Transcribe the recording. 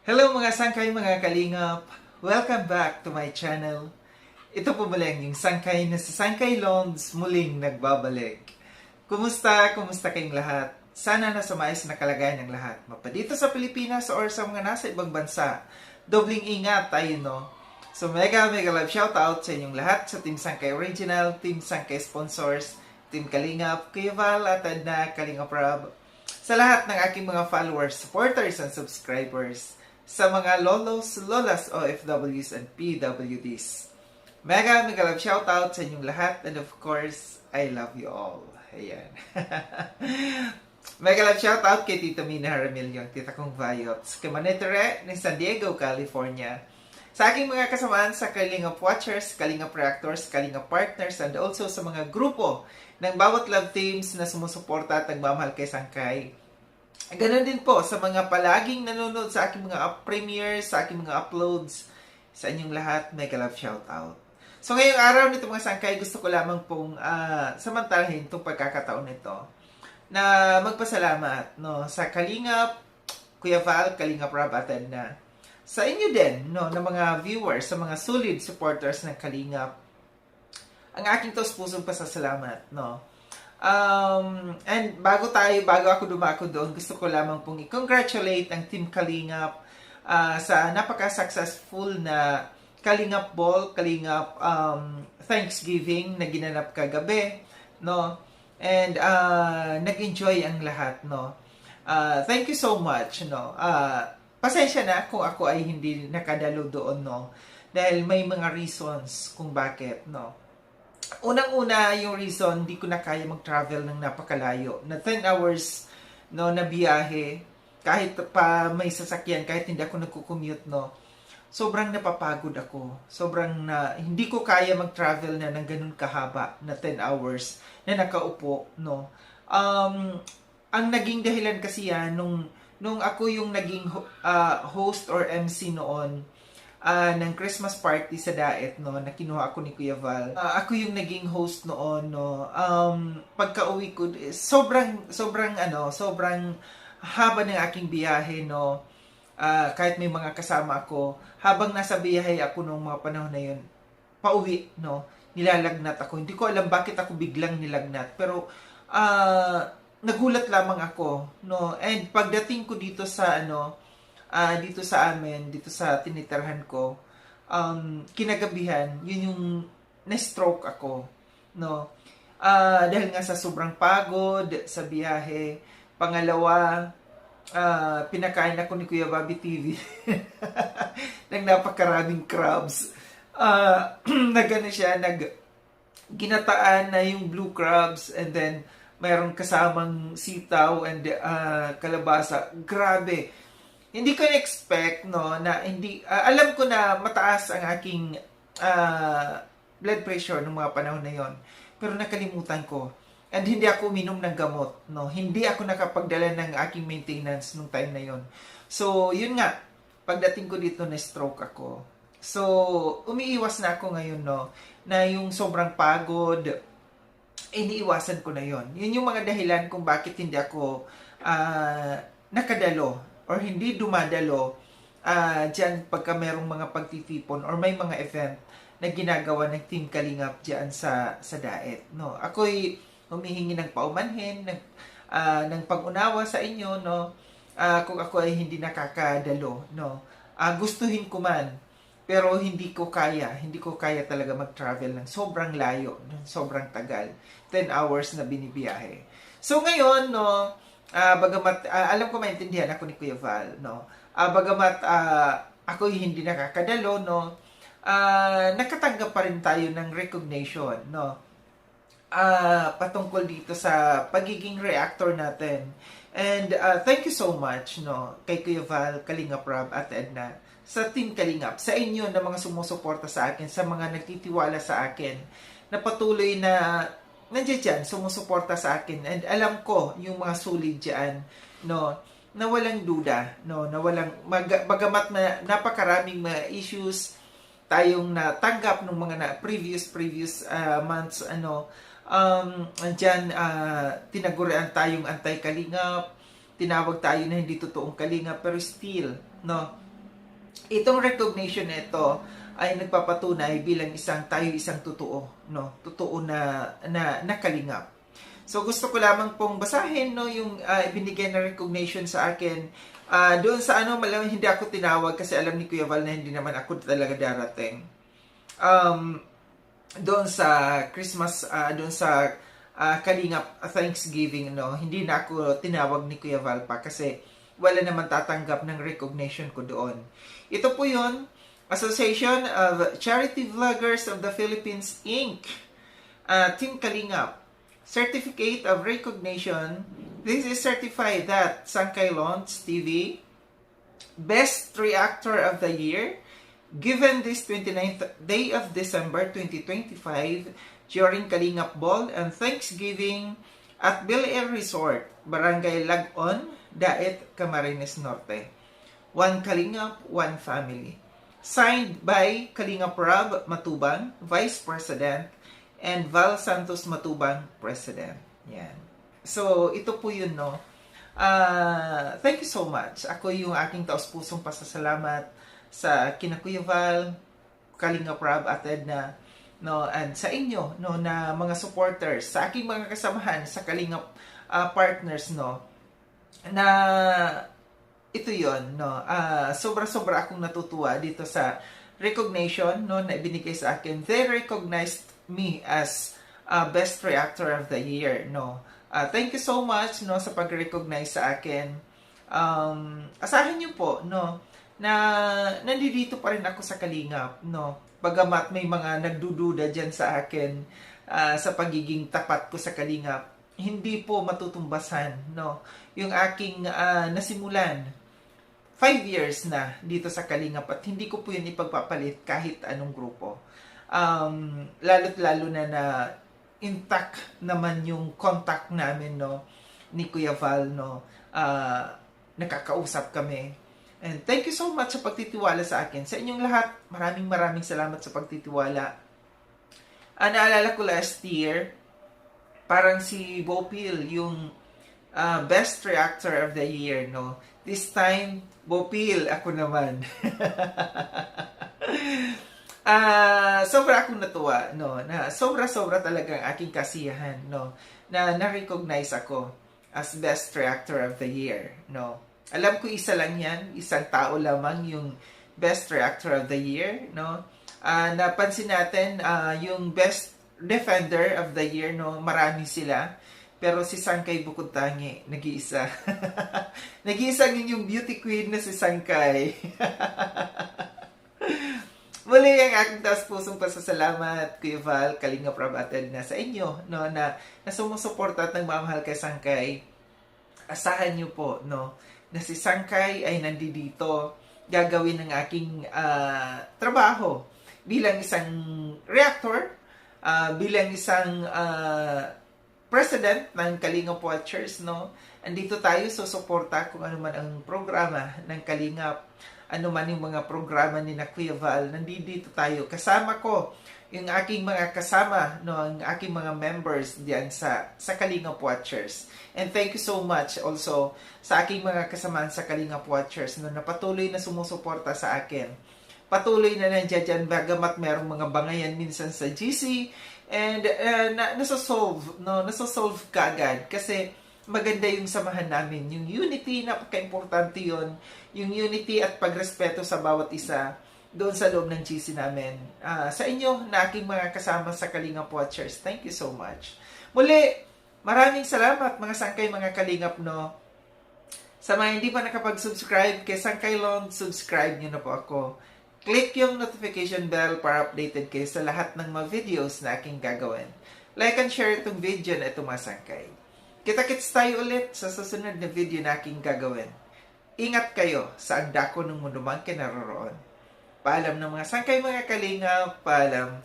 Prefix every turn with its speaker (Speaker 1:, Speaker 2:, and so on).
Speaker 1: Hello mga sangkay, mga kalingap! Welcome back to my channel. Ito po muli ang yung sangkay na sa Sangkay Longs muling nagbabalik. Kumusta? Kumusta kayong lahat? Sana nasa maayos na kalagayan ng lahat. Mapadito sa Pilipinas or sa mga nasa ibang bansa. Dobling ingat tayo, no? So mega love shoutout sa inyong lahat sa Team Sangkay Original, Team Sangkay Sponsors, Team Kalingap, Kuya Val at Edna, Kalingap Rob, sa lahat ng aking mga followers, supporters, and subscribers, sa mga lolos, lolas, OFWs, and PWDs. Mega love shoutout sa inyong lahat, and of course, I love you all. Ayan. Mega love shoutout kay Tita Mina Jaramillo, Tita Kong Vayots, kay Manetere ni San Diego, California, sa aking mga kasamaan sa Kalingap Watchers, Kalingap Reactors, Kalingap Partners, and also sa mga grupo ng bawat love teams na sumusuporta at nagmamahal kay Sangkay. Ganon din po sa mga palaging nanonood sa aking mga premieres, sa aking mga uploads, sa inyong lahat, mega love shoutout. So ngayong araw nito mga Sangkay, gusto ko lamang pong samantalahin itong pagkakataon nito na magpasalamat sa Kalingap, Kuya Val, Kalingap Rob at Edna. Sa inyo din, ng mga viewers, sa mga solid supporters ng Kalingap, ang aking taus-pusong pasasalamat, And bago ako dumako doon, gusto ko lamang pong i-congratulate ang Team Kalingap sa napaka-successful na Kalingap Ball, Kalingap Thanksgiving na ginanap kagabi, And nag-enjoy ang lahat, Thank you so much, pasensya na kung ako ay hindi nakadalo doon, dahil may mga reasons kung bakit, Unang-una, yung reason, hindi ko na kaya mag-travel ng napakalayo. Na 10 hours, na biyahe. Kahit pa may sasakyan, kahit hindi ako nagko-commute, sobrang napapagod ako. Hindi ko kaya mag-travel na ng ganun kahaba na 10 hours na nakaupo, Ang naging dahilan kasi yan, nung ako yung naging host or MC noon, ng Christmas party sa Daet, na kinuha ako ni Kuya Val. Ako yung naging host noon, pagka-uwi ko, sobrang haba ng aking biyahe, kahit may mga kasama ako, habang nasa biyahe ako nung mga panahon na yun, pauwi, nilalagnat ako. Hindi ko alam bakit ako biglang nilagnat, pero nagulat lamang ako, And pagdating ko dito sa dito sa amin, dito sa tinitirhan ko, kinagabihan, yun yung na-stroke ako, dahil nga sa sobrang pagod sa biyahe. Pangalawa, pinakain ako ni Kuya Bobby TV ng napakaraming crabs. Ginataan na yung blue crabs, and then mayroong kasamang sitaw and kalabasa. Grabe. Hindi ko na-expect, na hindi, alam ko na mataas ang aking blood pressure nung mga panahon na yon. Pero nakalimutan ko. And hindi ako uminom ng gamot, Hindi ako nakapagdala ng aking maintenance nung time na yon. So, yun nga, pagdating ko dito, na-stroke ako. So, umiiwas na ako ngayon, na yung sobrang pagod, iniiwasan ko na yon. Yun yung mga dahilan kung bakit hindi ako nakadalo or hindi dumadalo dyan pagka merong mga pagtitipon or may mga event na ginagawa ng Team Kalingap dyan sa Daet. Ako'y humihingi ng paumanhin, ng pag-unawa sa inyo, kung ako ay hindi nakakadalo. Gustuhin ko man, pero hindi ko kaya talaga mag-travel ng sobrang layo, ng sobrang tagal. 10 hours na binibiyahe. So ngayon, bagamat alam ko maintindihan ako ni Kuya Val, bagamat ako hindi nakakadalo, nakatanggap pa rin tayo ng recognition, patungkol dito sa pagiging reactor natin. And thank you so much, kay Kuya Val, Kalingap Rob at Edna, sa Team Kalingap, sa inyo na mga sumusuporta sa akin, sa mga nagtitiwala sa akin, na patuloy na nandiyan dyan, sumusuporta sa akin. And alam ko, yung mga solid dyan, na walang duda, na walang, bagamat na napakaraming mga issues tayong natanggap ng mga previous months, andyan, tinagurian tayong anti-kalingap, tinawag tayo na hindi totoong kalingap, pero still, itong recognition nito ay nagpapatunay bilang isang totoo, no? Totoo na kalingap. So gusto ko lamang pong basahin no yung ibinigay na recognition sa akin. Doon sa malamang hindi ako tinawag kasi alam ni Kuya Val na hindi naman ako talaga darating. Doon sa Christmas, doon sa Kalingap Thanksgiving, no, hindi na ako tinawag ni Kuya Val pa kasi wala naman tatanggap ng recognition ko doon. Ito po yun, Association of Charity Vloggers of the Philippines, Inc. Team Kalingap. Certificate of Recognition. This is certified that Sangkay Lawns TV, Best Reactor of the Year, given this 29th day of December 2025 during Kalingap Ball and Thanksgiving at Bel Air Resort, Barangay Lagon, Daet, Camarines Norte. One Kalingap, one family. Signed by Kalingap Rob Matubang, Vice President, and Val Santos Matubang, President. Yan. So, ito po yun, no? Thank you so much. Ako yung aking taos-pusong pasasalamat sa kina Kuya Val, Kalingap Rob at Edna, no, and sa inyo, no, na mga supporters, sa aking mga kasamahan, sa Kalingap partners, no, na ito yon, no, sobra-sobra akong natutuwa dito sa recognition, no, na ibinigay sa akin. They recognized me as Best Reactor of the Year, no. Thank you so much, no, sa pag-recognize sa akin. Asahan niyo po, no, na nandito pa rin ako sa Kalingap, no. Bagamat may mga nagdududa dyan sa akin sa pagiging tapat ko sa Kalingap, hindi po matutumbasan, no, yung aking nasimulan 5 years na dito sa Kalingap at hindi ko po yun ipagpapalit kahit anong grupo. Lalo't lalo na intact naman yung contact namin, no, ni Kuya Val, no, nakakausap kami. And thank you so much sa pagtitiwala sa akin. Sa inyong lahat, maraming salamat sa pagtitiwala. Naalala ko last year, parang si Bopil yung Best Reactor of the Year, no. This time, Bopil, ako naman. Sobra akong natuwa, no, na sobra talagang aking kasiyahan, no, na na-recognize ako as Best Reactor of the Year, no. Alam ko isa lang yan, isang tao lamang yung Best Reactor of the Year, no. Napansin natin yung Best Defender of the Year, no, marami sila. Pero si Sangkay bukod tangi, nag-iisa. Nag-iisa yung beauty queen na si Sangkay. Muli ang aking taas-pusong pasasalamat, Kuya Val, Kalingap Rob at Edna, sa inyo, no, na sumusuporta at nagmamahal kay Sangkay. Asahan niyo po, no, na si Sangkay ay nandito gagawin ng aking trabaho bilang isang reactor, bilang isang president ng Kalingap Watchers, no. Andito tayo susuporta kung ano man ang programa ng Kalingap, ano man yung mga programa ni na Kuya Val, nandito tayo. Kasama ko yung aking mga kasama, no, ang aking mga members diyan sa Kalingap Watchers. And thank you so much also sa aking mga kasamahan sa Kalingap Watchers, no, na patuloy na sumusuporta sa akin. Patuloy na nandiyan dyan, bagamat merong mga bangayan minsan sa GC, and nasosolve kaagad kasi maganda yung samahan namin. Yung unity, napaka-importante yun. Yung unity at pagrespeto sa bawat isa doon sa loob ng GC namin. Sa inyo, na aking mga kasama sa Kalingap Watchers, thank you so much. Muli, maraming salamat mga Sangkay, mga Kalingap, no. Sa mga hindi pa nakapag-subscribe kay Sangkay Long, subscribe nyo na po ako. Click yung notification bell para updated kayo sa lahat ng mga videos na aking gagawin. Like and share itong video na ito, mga Sangkay. Kita-kits tayo ulit sa susunod na video na aking gagawin. Ingat kayo sa agdako ng mundo man kinaroroon. Paalam ng mga Sangkay, mga Kalingap, paalam.